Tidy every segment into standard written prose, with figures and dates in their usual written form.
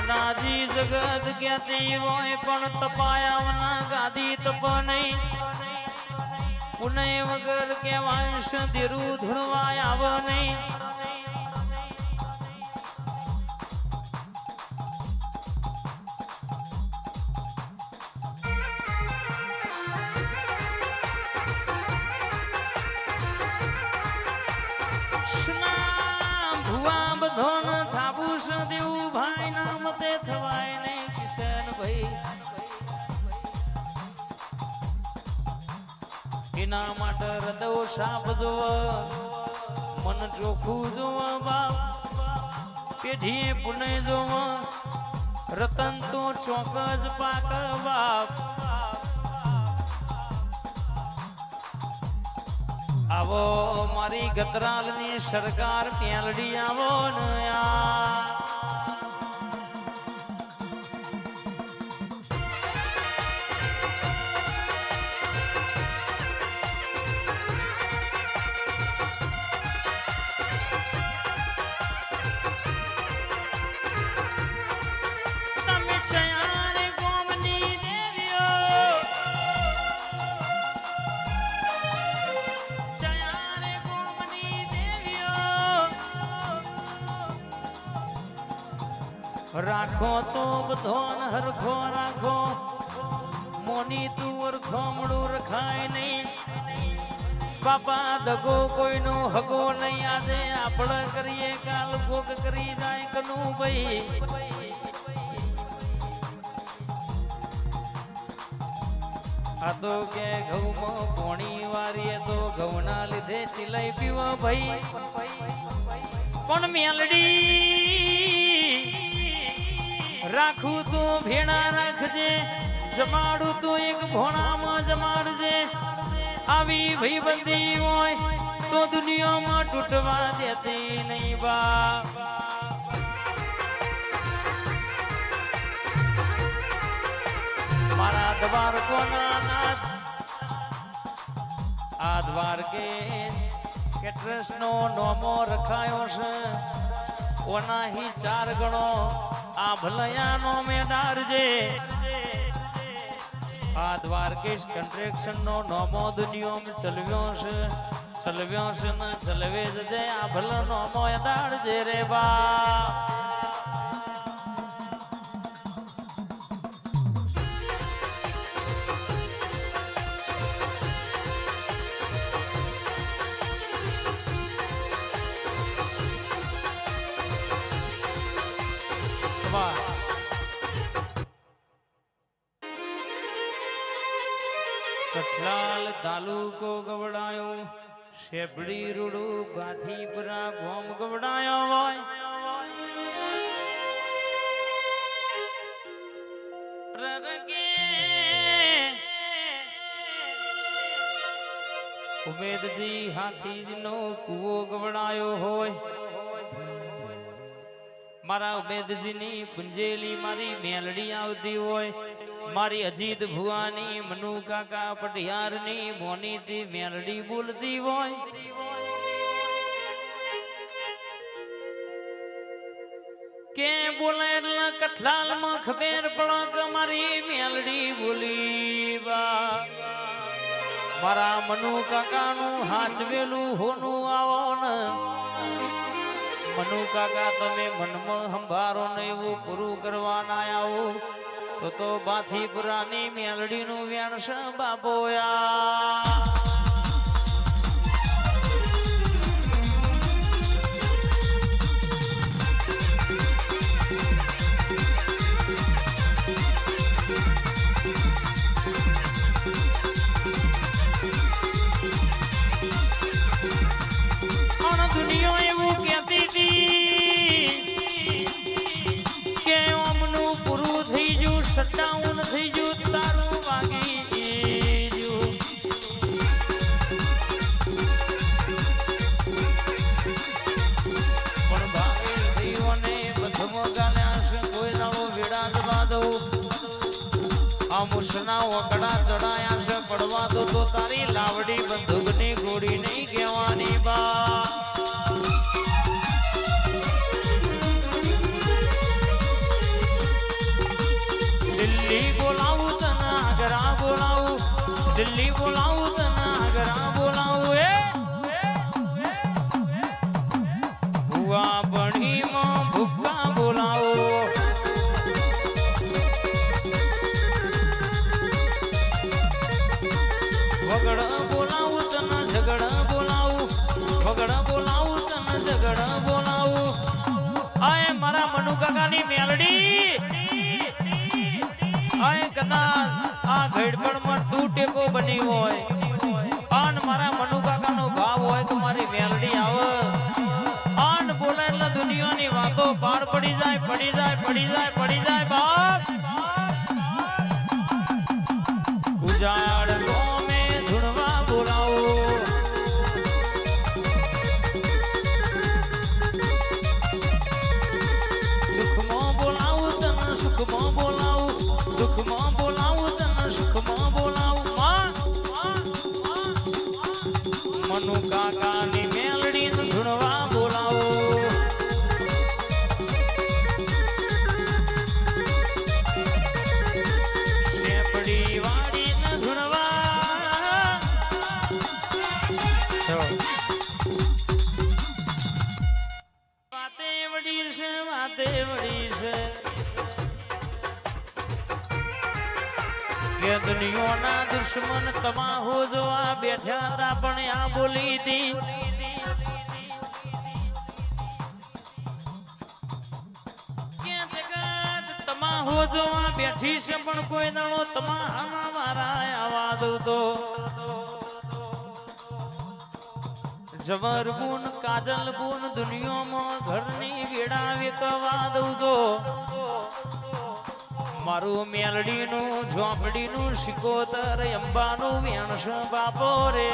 નાજી જગત જ્ઞાતી હોય પણ તપાયાવના ગાદી તપ નહીં પુનઃ વગર કેવાંશ ધીરું ધૂણવાય આવ નહીં ભુવા બધોન થાબુસ દેવું ભાઈ ના મતે થવાય નહીં કિશન ભાઈ એના માટે હૃદય સાપ જોવ મન ચોખ્ખું જોવ બાપ પેઢીએ પુણે જોવ રતન તો ચોક જ પાક બાપ આવો મારી ગતરાલની સરકાર પેલડી આવો ને રાખો તો બધોન હરખો રાખો મોની તુવર ખોમડું રખાય નહીં બાપા દગો કોઈનો હગો નહીં આજે આપણે કરીએ કાલ ભોગ કરી જાય કનું ભાઈ આ તો કે ઘઉંમાં પોણી વારીએ તો ઘઉંના લીધે ચિલાઈ પીવો ભાઈ પણ મેલડી રાખું તું ભેણા રાખજે જમાડું તું એક ભોણામાં જમાડજે આવી ભાઈબંધી હોય તો દુનિયામાં તૂટવા દેતી નહીં બા મારા દ્વારકોના નાથ આ દ્વારકે કેટરસનો નોમો રખાયો છે ઓનાહી 4 ગણો આ ભલયાનો મેદારજે આ દ્વારકેશ કન્સ્ટ્રક્શન નો નોમો દુનિયામાં ચલવ્યો છે ને ચલવે જજે આ ભલ નોમો મેદારજે રે બા કઠલાલ તાલુકો ગવડાયો શેપડી રૂડું ગાંધીપુરા ગોમ ગવડાયો હોય રરગે ઉમેદજી હાથીનો કૂવો ગવડાયો હોય મારા ઉમેદજીની પુંજેલી મારી મેલડી આવતી હોય મારી અજીત ભુવાની મનુ કાકા પટિયારની મોનીથી મેલડી બોલતી હોય કે બોલે એટલે કઠલાલમાં ખબર પડો કે મારી મેલડી બોલી બા મારા મનુ કાકાનું હાચવેલું હોનું આવો ને મનુ કાકા તમે મનમાં સંભારો ને એવું પૂરું કરવાના આવો તો બાથીપુરાની મેલડીનું વ્યાણસ બાબોયા દુનિયા એવું કહેતી હતી કે ઓમનું પૂરું થઈ ગયું શટડાઉન થઈ ગયું તારું વાગી ગયું પણ ભાગેલ થયોને બધમો ગાલ્યા છે કોઈ નવો વિડાદ બાદો આ મુસના વકડા ચડાયા છે પડવા દો તો તારી લાવડી બંદૂકની ગોળી નહીં કહેવાની બા મેલડી આય કદાચ આ ઘડપણમાં તું ટેકો બની હોય આન મારા મનુ કાકાનો ભાવ હોય તો મારી મેલડી આવે આન બોલે એટલે દુનિયાની વાતો પાર પડી જાય પડી જાય પડી જાય પડી જાય બાપ ઉજાડ ગોમે ધૂણવા બોલાવો સુખમાં બોલાવું તને સુખમાં બોલાવું દુઃખમાં બોલાવું તને સુખમાં બોલાવું મનુ કાકાની મેલડી ધૂણવા બોલાવો શેપડી વાળી ને ધૂણવા વાતે વડી છે વાતે વડી છે કે દુનિયાના દુશ્મન તમાહો જોવા બેઠા હતા પણ આ બોલી હતી કે જગત તમાહો જોવા બેઠી છે પણ કોઈ દાડો તમાહાના મારા આવાજ તો જબર બુન કાજલ બુન દુનિયામાં ઘરની વેડા વેકવા દઉં તો મારું મેલડીનું ઝોપડીનું શિકોતર અંબાનું વેણસ બાપો રે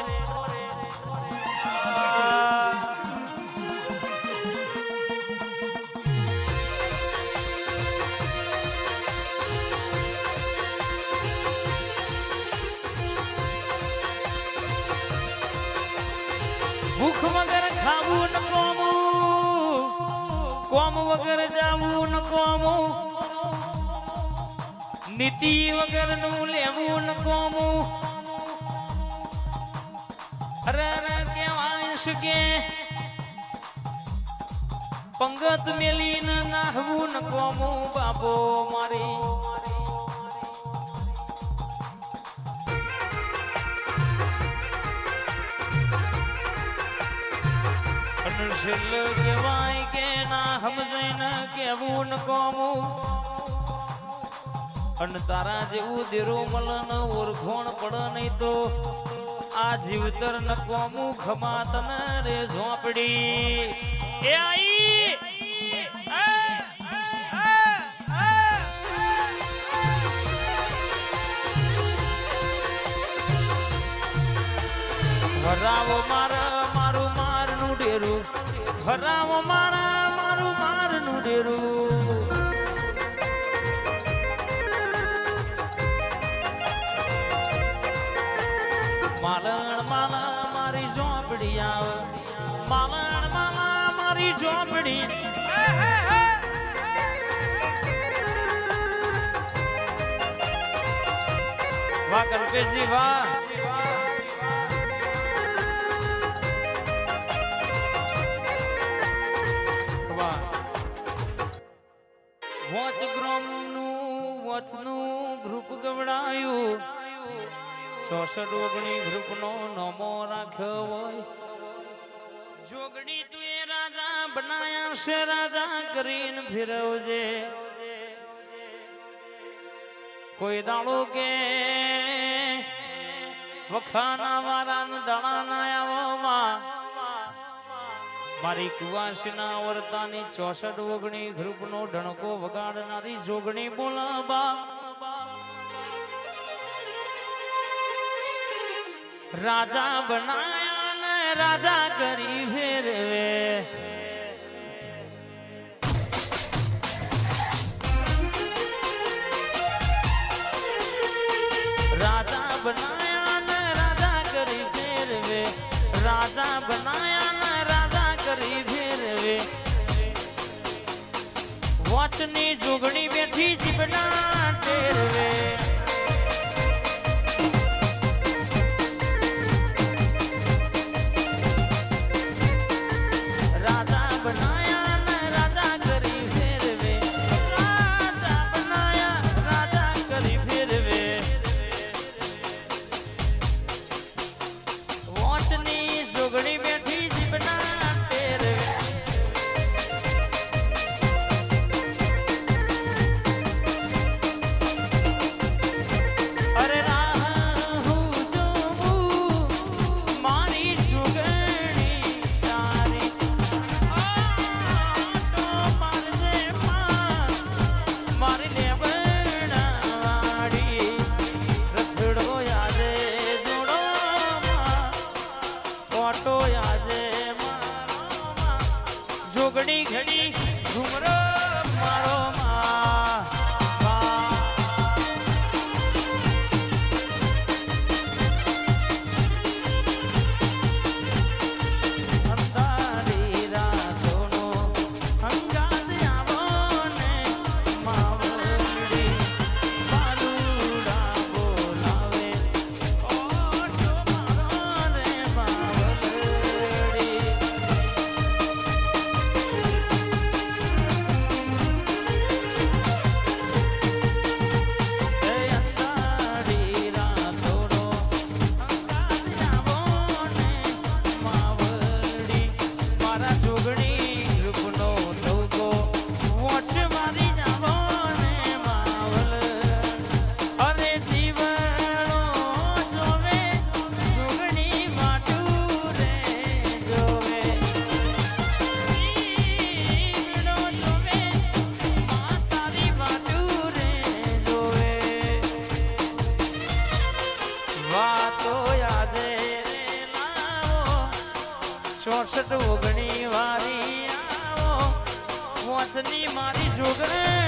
ભૂખ વગર ખાવું ન કોમું કોમ વગર જાવું ન કોમું નીતિ વગર નું લેવું ન કોમું અરે કેવાય શકે પંગત મેલીને નાહવું ન કોમું બાપો મારી કેવાય કે ના સમજાય કેવું ન કોમું અને તારા જેવું દેરો મલન ઓળખોણ પડ નહીં તો આ જીવતર ન કોમું ખમા તને રે ઝોપડી એ આઈ ભરાવો મારા મારું મારનું ડેરું ભરાવો મારા મારું મારનું ડેરું માલણ માલા મારી ઝોપડી આવે માલણ માલા મારી ઝોપડી વાહ કલ્પેશજી વાહ વચનું ગ્રુપ ગવડાયું 66 ઓગણી ગ્રુપ નો નમો રાખ્યો હોય જોગણી તું એ રાજા બનાયા છે રાજા કરીને ફેરવજે કોઈ દાડો કે વખાના વાળાનું દાણા ના આવવામાં મારી કુવાસીના વર્તાની 64 ઓગણી ગ્રુપ નો ઢણકો વગાડનારી જોગણી બોલાબા રાજા બનાયા ને રાજા કરી ફેરવે રાજા બનાયા ને રાજા કરી ફેરવે રાજા બનાયા ને રાજા કરી ફેરવે વચની જોગણી બેઠી જીવના ટેરવે જોગણી ઘડી ઘુમરો મારો માં ચોસઠ ઓગણી વારી આવો મોતની મારી જોગણે